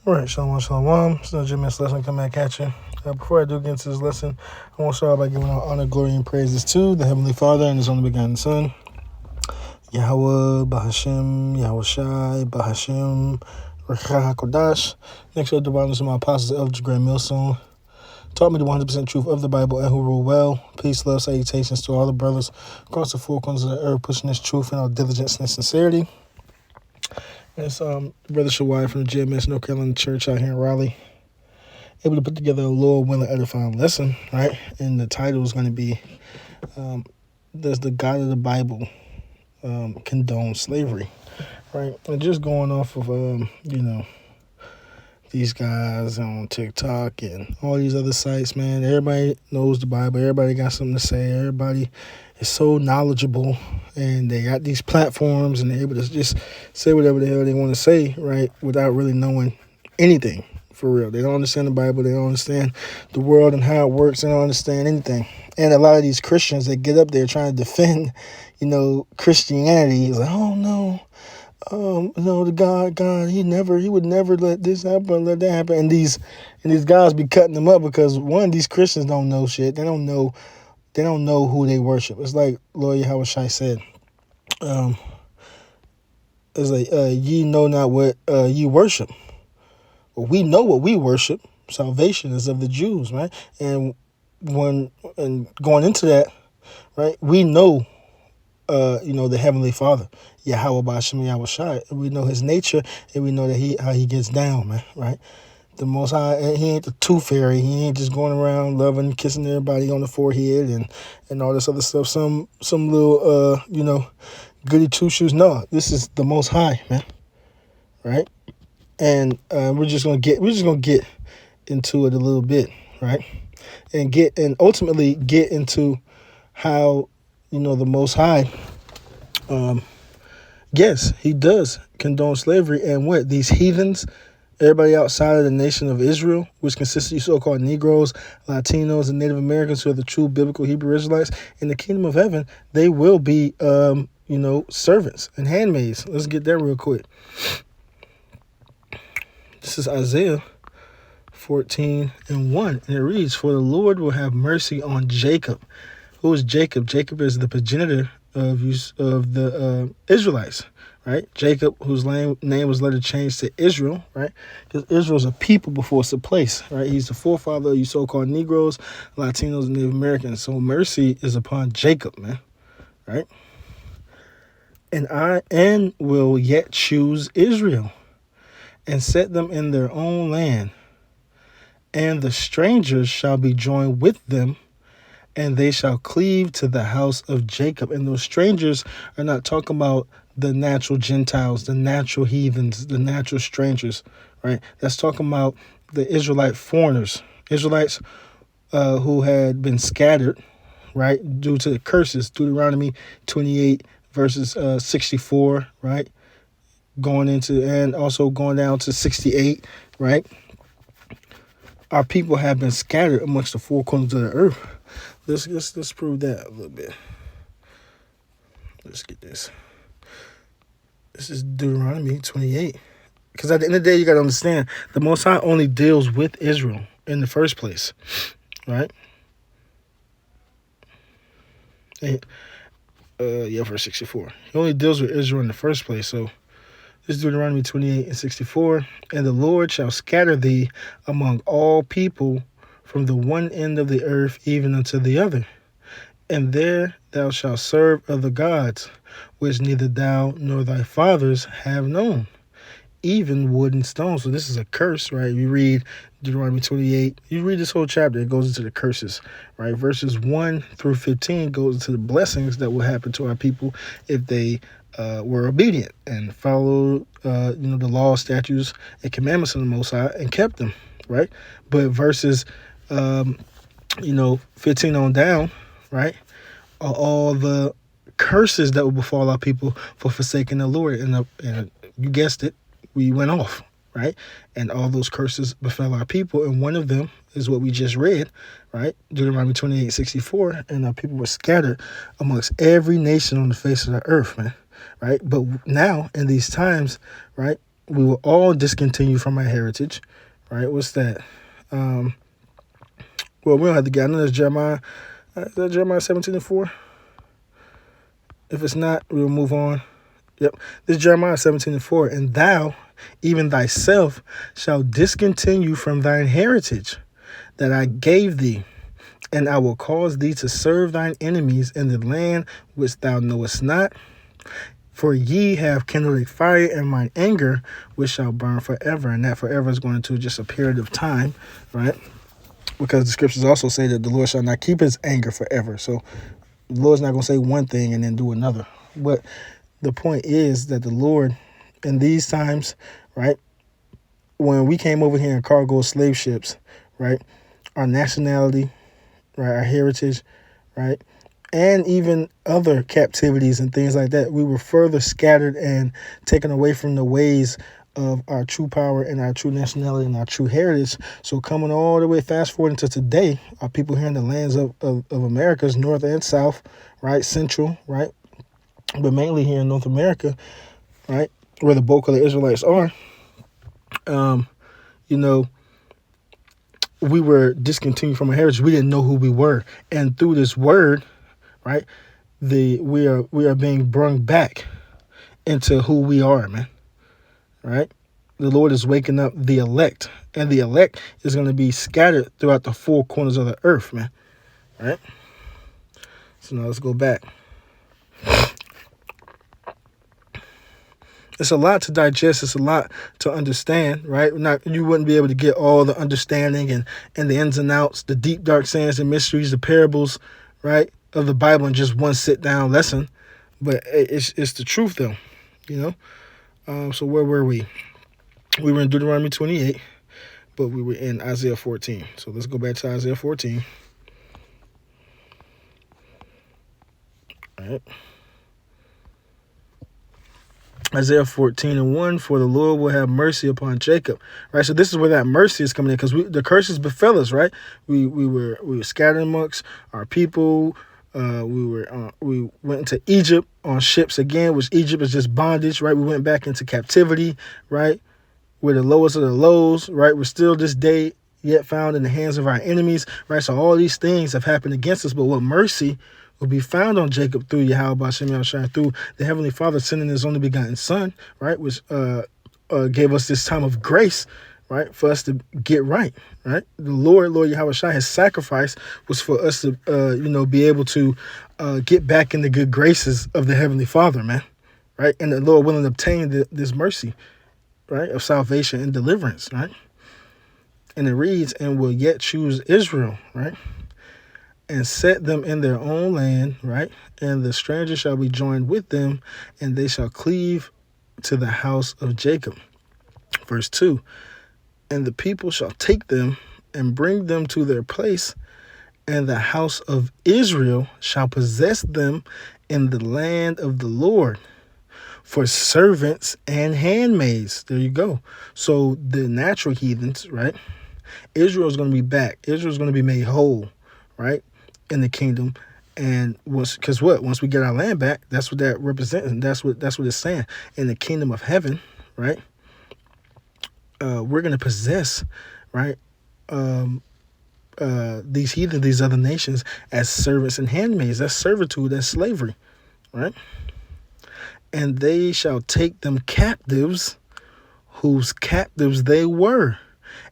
All right, shalom, shalom. It's another Jim's lesson coming back at you. Before I do get into this lesson, I want to start by giving our honor, glory, and praises to the Heavenly Father and His only begotten Son, Yahweh, Bahashem, Yahweh Shai, Bahashem, Rechah HaKodash. Next up, the abundance of my apostles, Elder Graham Millstone, taught me the 100% truth of the Bible and who rule well. Peace, love, salutations to all the brothers across the four corners of the earth, pushing this truth in all diligence and sincerity. It's Brother Shawai from the GMS North Carolina Church out here in Raleigh, able to put together a Lord willing edifying lesson, right? And the title is going to be, does the God of the Bible condone slavery, right? And just going off of, these guys on TikTok and all these other sites, man, everybody knows the Bible. Everybody got something to say. Everybody is so knowledgeable, and they got these platforms, and they're able to just say whatever the hell they want to say, right, without really knowing anything, for real. They don't understand the Bible. They don't understand the world and how it works. They don't understand anything. And a lot of these Christians that get up there trying to defend, Christianity is like, oh, no. The God, he would never let this happen, let that happen. And these guys be cutting them up because one, these Christians don't know shit. They don't know who they worship. It's like Lord Yahweh Shai said, it's like, ye know not what ye worship. Well, we know what we worship. Salvation is of the Jews, right? And going into that, right, we know the Heavenly Father, Yahweh Ba'ashem Yahweh Shai. We know His nature, and we know that how He gets down, man, right? The Most High, He ain't the tooth fairy. He ain't just going around loving, kissing everybody on the forehead and all this other stuff. Some little, goody two shoes. No, this is the Most High, man, right? And we're just gonna get into it a little bit, right? And ultimately get into how the Most High, yes, He does condone slavery, and what these heathens, everybody outside of the nation of Israel, which consists of so-called Negroes, Latinos, and Native Americans who are the true biblical Hebrew Israelites in the kingdom of heaven, they will be, servants and handmaids. Let's get that real quick. This is Isaiah 14:1, and it reads, "For the Lord will have mercy on Jacob." Who is Jacob? Jacob is the progenitor of the Israelites, right? Jacob, whose name was later changed to Israel, right? Because Israel's a people before it's a place, right? He's the forefather of you so-called Negroes, Latinos, and Native Americans. So mercy is upon Jacob, man, right? And will yet choose Israel and set them in their own land. And the strangers shall be joined with them, and they shall cleave to the house of Jacob. And those strangers are not talking about the natural Gentiles, the natural heathens, the natural strangers, right? That's talking about the Israelite foreigners, Israelites who had been scattered, right, due to the curses. Deuteronomy 28 verses 64, right, and also going down to 68, right? Our people have been scattered amongst the four corners of the earth. Let's prove that a little bit. Let's get this. This is Deuteronomy 28. Because at the end of the day, you got to understand, the Most High only deals with Israel in the first place, right? Verse 64. He only deals with Israel in the first place. So this is Deuteronomy 28:64. "And the Lord shall scatter thee among all people from the one end of the earth even unto the other. And there thou shalt serve other gods, which neither thou nor thy fathers have known, even wood and stone." So this is a curse, right? You read Deuteronomy 28. You read this whole chapter. It goes into the curses, right? Verses 1 through 15 goes into the blessings that will happen to our people if they were obedient and followed, the law, statutes, and commandments of the Most High and kept them, right? But verses 15 on down, right, are all the curses that will befall our people for forsaking the Lord. And you guessed it, we went off, right? And all those curses befell our people. And one of them is what we just read, right? Deuteronomy 28:64. And our people were scattered amongst every nation on the face of the earth, man, right? But now in these times, right, we will all discontinue from our heritage, right? What's that? Well, we don't have to get. I know that's Jeremiah. Is that Jeremiah 17:4? If it's not, we'll move on. Yep. This is Jeremiah 17:4. And thou, even thyself, shall discontinue from thine heritage that I gave thee, and I will cause thee to serve thine enemies in the land which thou knowest not. For ye have kindled a fire in mine anger, which shall burn forever. And that forever is going to just a period of time, right? Because the scriptures also say that the Lord shall not keep his anger forever. So the Lord's not going to say one thing and then do another. But the point is that the Lord, in these times, right, when we came over here in cargo slave ships, right, our nationality, right, our heritage, right, and even other captivities and things like that, we were further scattered and taken away from the ways of our true power and our true nationality and our true heritage. So coming all the way fast forward into today, our people here in the lands of America's North and South, right, Central, right, but mainly here in North America, right, where the bulk of the Israelites are, we were discontinued from our heritage. We didn't know who we were. And through this word, right, we are being brung back into who we are, man. Right? The Lord is waking up the elect, and the elect is going to be scattered throughout the four corners of the earth, man. Right? So now let's go back. It's a lot to digest. It's a lot to understand, right? You wouldn't be able to get all the understanding and the ins and outs, the deep, dark sayings and mysteries, the parables, right, of the Bible in just one sit-down lesson. But it's the truth, though, So where were we? We were in Deuteronomy 28, but we were in Isaiah 14. So let's go back to Isaiah 14. All right. Isaiah 14:1, for the Lord will have mercy upon Jacob. Right, so this is where that mercy is coming in, because the curses befell us, right? We were scattered amongst our people. We went into Egypt on ships again, which Egypt is just bondage, right? We went back into captivity, right? We're the lowest of the lows, right? We're still this day yet found in the hands of our enemies, right? So all these things have happened against us, but what mercy will be found on Jacob through Yahweh B'Shem Yahushua, through the Heavenly Father sending his only begotten Son, right? Which gave us this time of grace, right, for us to get right, right? The Lord Yahweh Shai, his sacrifice was for us to, be able to get back in the good graces of the Heavenly Father, man, right? And the Lord willing to obtain this mercy, right, of salvation and deliverance, right? And it reads, and will yet choose Israel, right, and set them in their own land, right? And the stranger shall be joined with them, and they shall cleave to the house of Jacob. Verse 2, and the people shall take them and bring them to their place, and the house of Israel shall possess them in the land of the Lord for servants and handmaids. There you go. So the natural heathens, right? Israel is going to be back. Israel is going to be made whole, right, in the kingdom. And once we get our land back, that's what that represents, and that's what it's saying. In the kingdom of heaven, right, we're going to possess, right, these heathen, these other nations as servants and handmaids. That's servitude, that's slavery, right? And they shall take them captives, whose captives they were,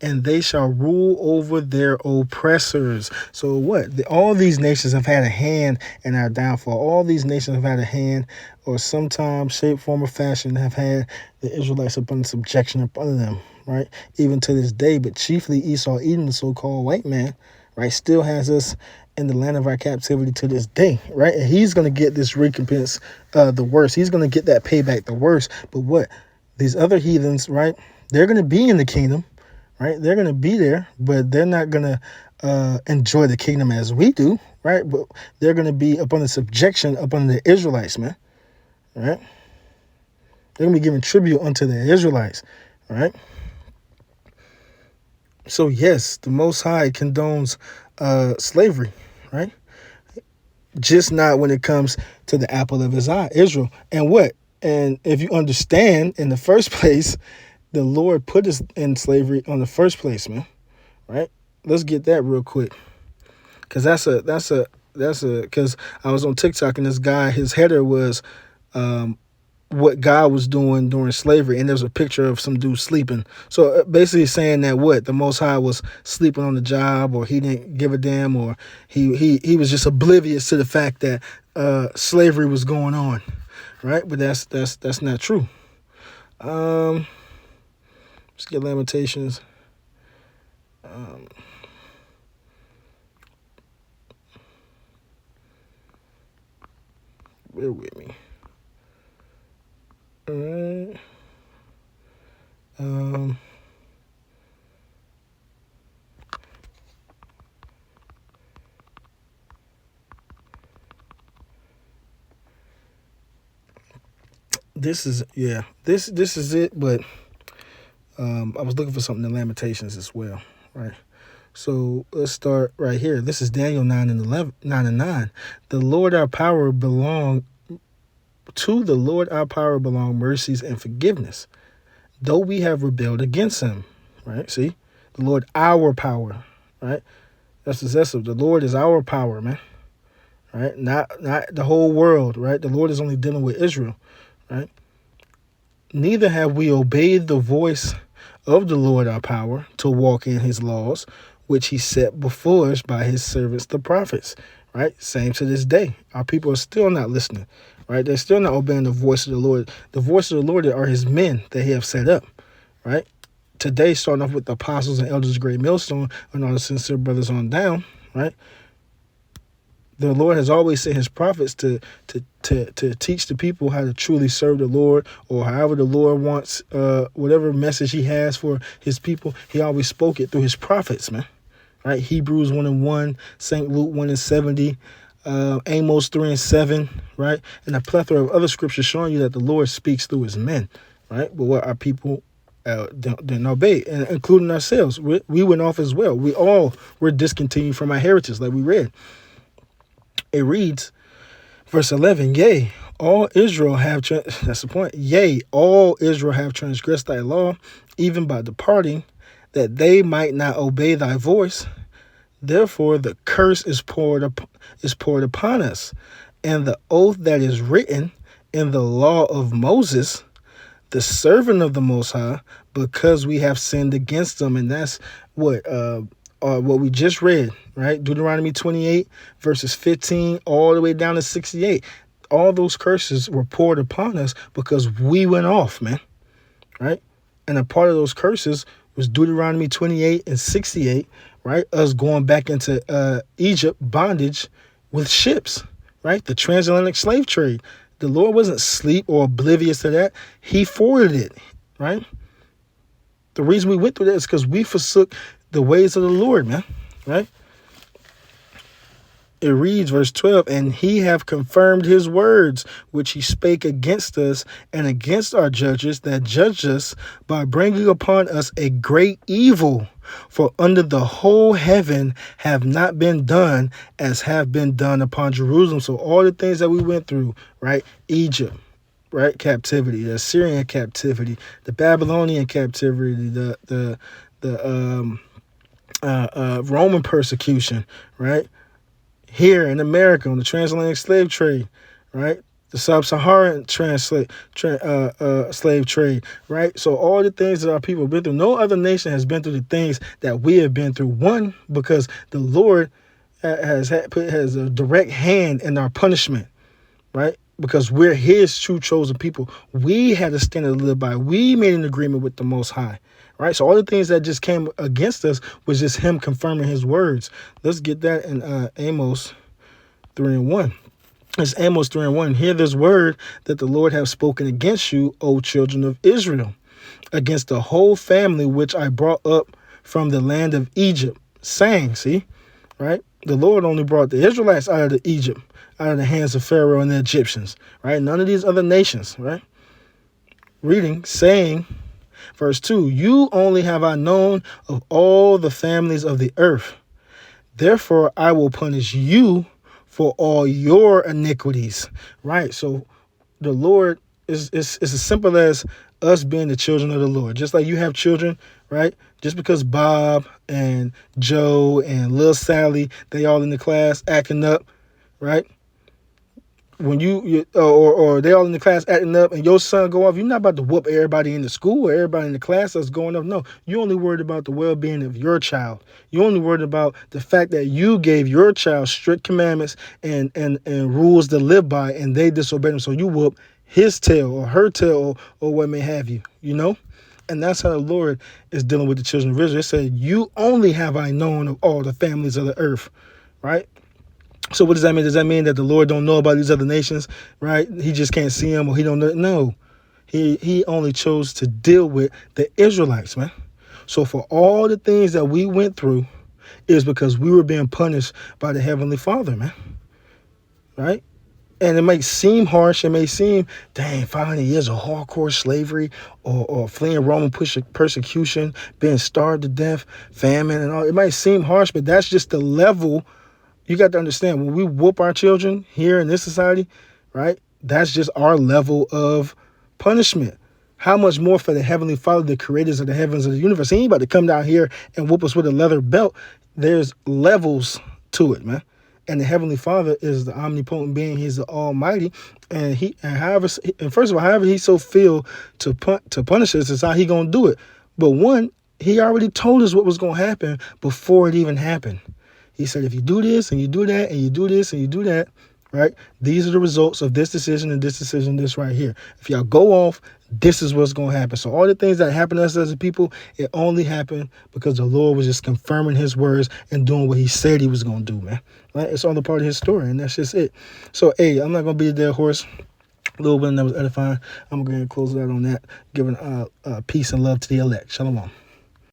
and they shall rule over their oppressors. So what? All these nations have had a hand in our downfall. All these nations have had a hand, or sometime, shape, form, or fashion, have had the Israelites up under subjection up under them, right? Even to this day, but chiefly Esau, Edom, the so-called white man, right, still has us in the land of our captivity to this day, right? And he's going to get this recompense, the worst. He's going to get that payback, the worst. But what? These other heathens, right, they're going to be in the kingdom, right? They're going to be there, but they're not going to enjoy the kingdom as we do, right? But they're going to be up under subjection, up under the Israelites, man, right? They're going to be giving tribute unto the Israelites, right? So, yes, the Most High condones slavery, right? Just not when it comes to the apple of his eye, Israel. And what? And if you understand in the first place the Lord put us in slavery on the first place, man. Right? Let's get that real quick, because because I was on TikTok and this guy, his header was what God was doing during slavery, and there's a picture of some dude sleeping. So basically saying that what the Most High was sleeping on the job, or he didn't give a damn, or he was just oblivious to the fact that slavery was going on, right? But that's not true. Let's get Lamentations. Bear with me. All right. This is this is it, but I was looking for something in Lamentations as well, right? So let's start right here. This is Daniel 9:9. The Lord our power belong to the Lord our power belong mercies and forgiveness, though we have rebelled against him. Right? See? The Lord our power. Right? That's possessive. The Lord is our power, man. Right? Not the whole world, right? The Lord is only dealing with Israel, right? Neither have we obeyed the voice of the Lord our power to walk in his laws, which he set before us by his servants the prophets. Right? Same to this day. Our people are still not listening. Right? They're still not obeying the voice of the Lord. The voice of the Lord are his men that he have set up. Right? Today, starting off with the apostles and elders of Great Millstone and all the sincere brothers on down, right? The Lord has always sent his prophets to teach the people how to truly serve the Lord, or however the Lord wants, whatever message he has for his people. He always spoke it through his prophets, man. Right? Hebrews 1:1, St. Luke 1:70, Amos 3:7, right? And a plethora of other scriptures showing you that the Lord speaks through his men, right? But what our people didn't obey, and including ourselves. We went off as well. We all were discontinued from our heritage, like we read. It reads, verse 11, yea, all Israel have, that's the point, yea, all Israel have transgressed thy law, even by departing, that they might not obey thy voice. Therefore the curse is poured upon us, and the oath that is written in the law of Moses, the servant of the Most High, because we have sinned against them. And that's what we just read, right? Deuteronomy 28, verses 15, all the way down to 68. All those curses were poured upon us because we went off, man, right? And a part of those curses was Deuteronomy 28 and 68, right? Us going back into Egypt bondage with ships, right? The transatlantic slave trade. The Lord wasn't asleep or oblivious to that. He forwarded it, right? The reason we went through that is because we forsook the ways of the Lord, man, right? It reads, verse 12, and he have confirmed his words, which he spake against us and against our judges that judged us, by bringing upon us a great evil. For under the whole heaven have not been done as have been done upon Jerusalem. So all the things that we went through, right? Egypt, right? Captivity, the Assyrian captivity, the Babylonian captivity, the Roman persecution, right? Here in America on the transatlantic slave trade, right? The sub-Saharan slave trade, right? So all the things that our people have been through, no other nation has been through the things that we have been through. One, because the Lord has a direct hand in our punishment, right? Because we're his true chosen people. We had a standard to live by. We made an agreement with the Most High, right? So all the things that just came against us was just him confirming his words. Let's get that in Amos 3:1. It's Amos 3:1. Hear this word that the Lord hath spoken against you, O children of Israel, against the whole family which I brought up from the land of Egypt, saying, see, right? The Lord only brought the Israelites out of Egypt, out of the hands of Pharaoh and the Egyptians, right? None of these other nations, right? Reading, saying, verse 2, you only have I known of all the families of the earth. Therefore, I will punish you for all your iniquities, right? So the Lord is as simple as us being the children of the Lord. Just like you have children, right? Just because Bob and Joe and Lil Sally, they all in the class acting up, right? When or they all in the class acting up and your son go off, you're not about to whoop everybody in the school or everybody in the class that's going up. No, you're only worried about the well-being of your child. You're only worried about the fact that you gave your child strict commandments and rules to live by, and they disobeyed them. So you whoop his tail or her tail or what may have you, you know? And that's how the Lord is dealing with the children of Israel. It said, you only have I known of all the families of the earth, right? So what does that mean? Does that mean that the Lord don't know about these other nations, right? He just can't see them or he don't know? No, he only chose to deal with the Israelites, man. So for all the things that we went through is because we were being punished by the Heavenly Father, man, right? And it may seem harsh. It may seem, dang, 500 years of hardcore slavery or fleeing Roman persecution, being starved to death, famine and all. It might seem harsh, but that's just the level. You got to understand, when we whoop our children here in this society, right, that's just our level of punishment. How much more for the Heavenly Father, the creators of the heavens and the universe? He ain't about to come down here and whoop us with a leather belt. There's levels to it, man. And the Heavenly Father is the omnipotent being. He's the Almighty. And first of all, however he so feel to punish us is how he going to do it. But one, he already told us what was going to happen before it even happened. He said, if you do this and you do that and you do this and you do that, right, these are the results of this decision and this right here. If y'all go off, this is what's going to happen. So all the things that happen to us as a people, it only happened because the Lord was just confirming his words and doing what he said he was going to do, man. Right? It's all a part of his story, and that's just it. So, hey, I'm not going to be a dead horse. A little bit that was edifying. I'm going to close it out on that, giving peace and love to the elect. Shalom.